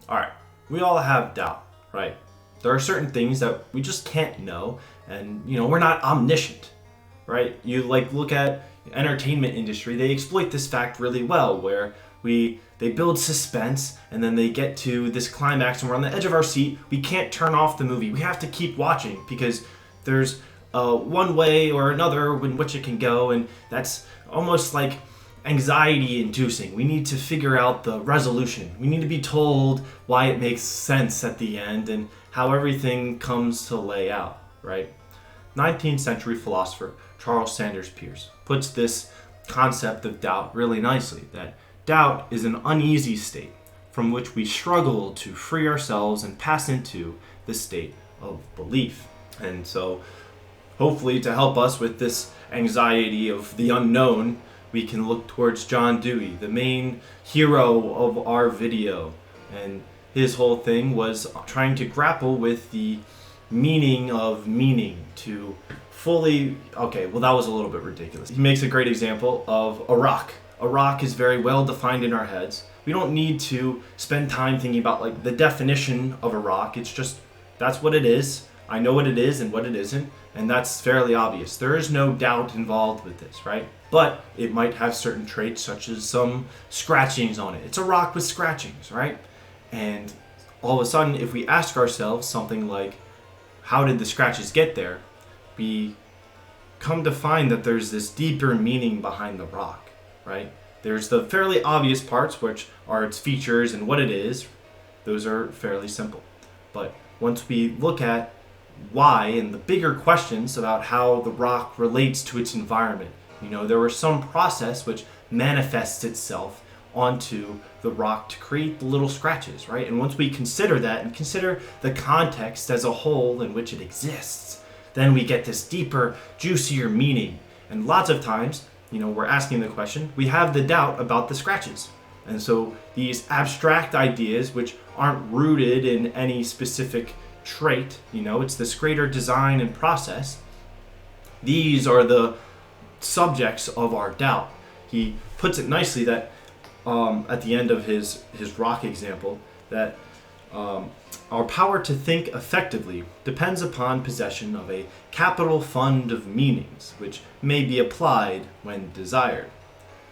All right, we all have doubt, right? There are certain things that we just can't know, and we're not omniscient, right? You look at entertainment industry, they exploit this fact really well, where they build suspense and then they get to this climax and we're on the edge of our seat. We can't turn off the movie. We have to keep watching because there's one way or another in which it can go, and that's almost like anxiety inducing. We need to figure out the resolution. We need to be told why it makes sense at the end and how everything comes to lay out, right? 19th century philosopher Charles Sanders Peirce puts this concept of doubt really nicely, that doubt is an uneasy state from which we struggle to free ourselves and pass into the state of belief. And so hopefully to help us with this anxiety of the unknown, we can look towards John Dewey, the main hero of our video. And his whole thing was trying to grapple with the meaning of meaning to fully... Okay, well, that was a little bit ridiculous. He makes a great example of a rock. A rock is very well defined in our heads. We don't need to spend time thinking about the definition of a rock. It's just, that's what it is. I know what it is and what it isn't, and that's fairly obvious. There is no doubt involved with this, right? But it might have certain traits such as some scratchings on it. It's a rock with scratchings, right? And all of a sudden, if we ask ourselves something like, how did the scratches get there? We come to find that there's this deeper meaning behind the rock, right? There's the fairly obvious parts, which are its features and what it is. Those are fairly simple. But once we look at why and the bigger questions about how the rock relates to its environment, there was some process which manifests itself onto the rock to create the little scratches, right? And once we consider that and consider the context as a whole in which it exists, then we get this deeper, juicier meaning. And lots of times, we're asking the question, we have the doubt about the scratches. And so these abstract ideas, which aren't rooted in any specific trait, it's this greater design and process. These are the subjects of our doubt. He puts it nicely that at the end of his rock example, that our power to think effectively depends upon possession of a capital fund of meanings, which may be applied when desired.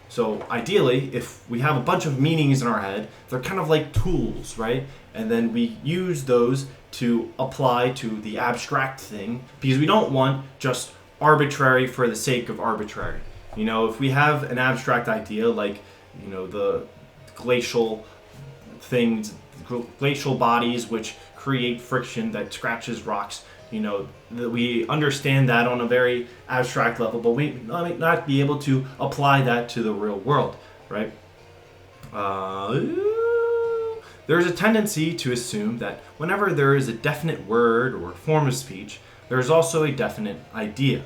So ideally, if we have a bunch of meanings in our head, they're kind of like tools, right? And then we use those to apply to the abstract thing, because we don't want just arbitrary for the sake of arbitrary. If we have an abstract idea like, the glacial things, glacial bodies which create friction that scratches rocks, that we understand that on a very abstract level, but we might not be able to apply that to the real world, right? There's a tendency to assume that whenever there is a definite word or form of speech, there is also a definite idea.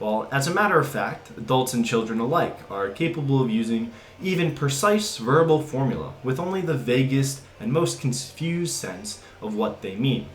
Well, as a matter of fact, adults and children alike are capable of using even precise verbal formula with only the vaguest and most confused sense of what they mean.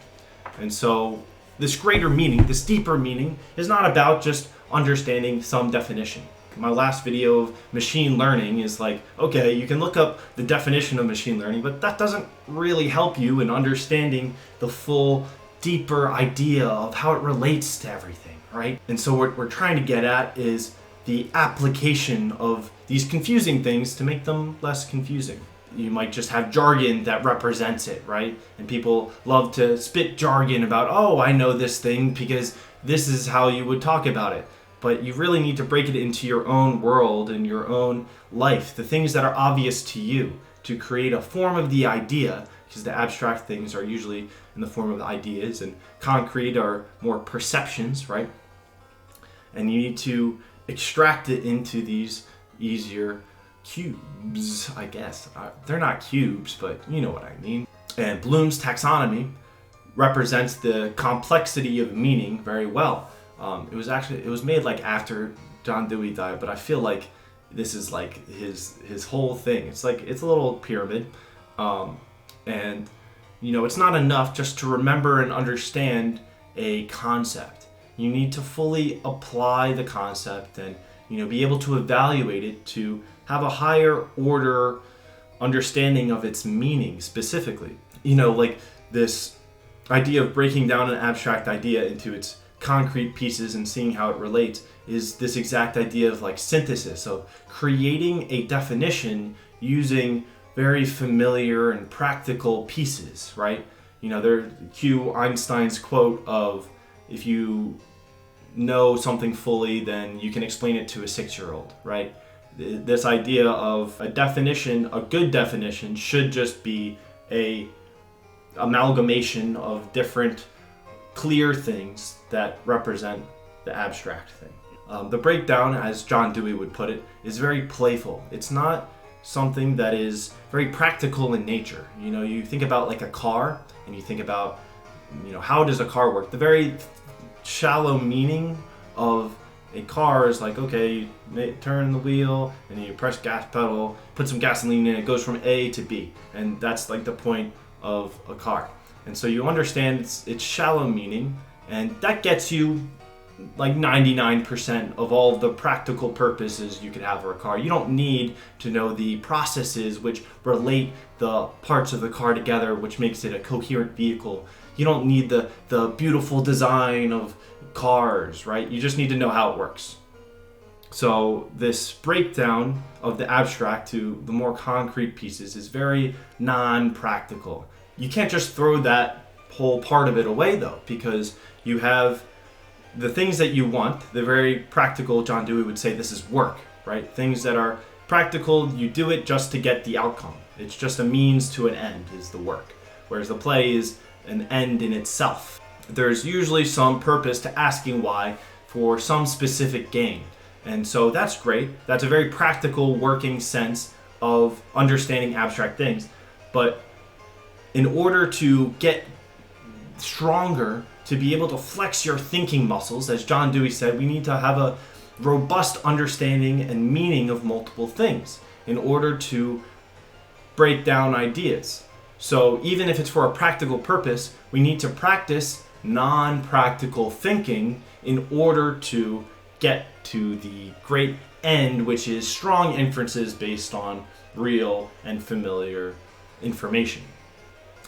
And so this greater meaning, this deeper meaning, is not about just understanding some definition. My last video of machine learning is okay, you can look up the definition of machine learning, but that doesn't really help you in understanding the full, deeper idea of how it relates to everything, right? And so what we're trying to get at is the application of these confusing things to make them less confusing. You might just have jargon that represents it, right? And people love to spit jargon about, oh, I know this thing because this is how you would talk about it. But you really need to break it into your own world and your own life, the things that are obvious to you, to create a form of the idea, because the abstract things are usually in the form of ideas, and concrete are more perceptions, right? And you need to extract it into these easier cubes, I guess. They're not cubes, but you know what I mean. And Bloom's taxonomy represents the complexity of meaning very well. It was made after John Dewey died, but I feel like this is his whole thing. It's a little pyramid, and it's not enough just to remember and understand a concept. You need to fully apply the concept and be able to evaluate it to have a higher order understanding of its meaning specifically. like this idea of breaking down an abstract idea into its concrete pieces and seeing how it relates is this exact idea of like synthesis, of creating a definition using very familiar and practical pieces, right? There cue Einstein's quote of, if you know something fully, then you can explain it to a 6-year-old, right? This idea of a definition, a good definition, should just be a amalgamation of different clear things that represent the abstract thing. The breakdown, as John Dewey would put it, is very playful. It's not something that is very practical in nature. You think about like a car, and you think about, how does a car work? The very shallow meaning of a car is like, okay, you turn the wheel and you press gas pedal, put some gasoline in, it goes from A to B, and that's like the point of a car. And so you understand its shallow meaning, and that gets you like 99% of all of the practical purposes you could have for a car. You don't need to know the processes which relate the parts of the car together, which makes it a coherent vehicle. You don't need the beautiful design of cars, right? You just need to know how it works. So this breakdown of the abstract to the more concrete pieces is very non-practical. You can't just throw that whole part of it away though, because you have the things that you want, the very practical. John Dewey would say this is work, right? Things that are practical, you do it just to get the outcome. It's just a means to an end is the work, whereas the play is an end in itself. There's usually some purpose to asking why for some specific gain. And so that's great. That's a very practical working sense of understanding abstract things. But in order to get stronger, to be able to flex your thinking muscles, as John Dewey said, we need to have a robust understanding and meaning of multiple things in order to break down ideas. So even if it's for a practical purpose, we need to practice non-practical thinking in order to get to the great end, which is strong inferences based on real and familiar information.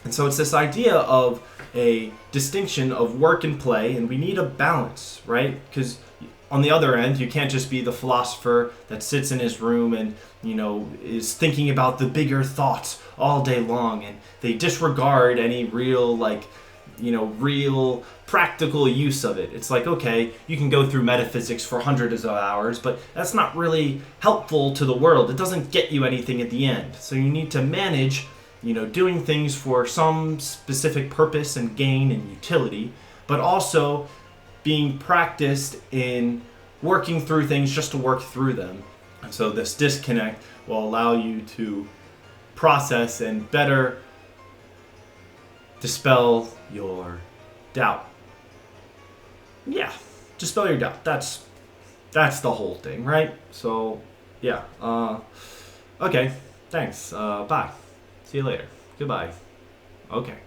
And so it's this idea of a distinction of work and play, and we need a balance, right? Because on the other end, you can't just be the philosopher that sits in his room and, is thinking about the bigger thoughts all day long, and they disregard any real, real practical use of it. It's like, okay, you can go through metaphysics for hundreds of hours, but that's not really helpful to the world. It doesn't get you anything at the end. So you need to manage doing things for some specific purpose and gain and utility, but also being practiced in working through things just to work through them. And so this disconnect will allow you to process and better dispel your doubt. Yeah, dispel your doubt. That's the whole thing, right? So, yeah. Okay, thanks. Bye. See you later. Goodbye. Okay.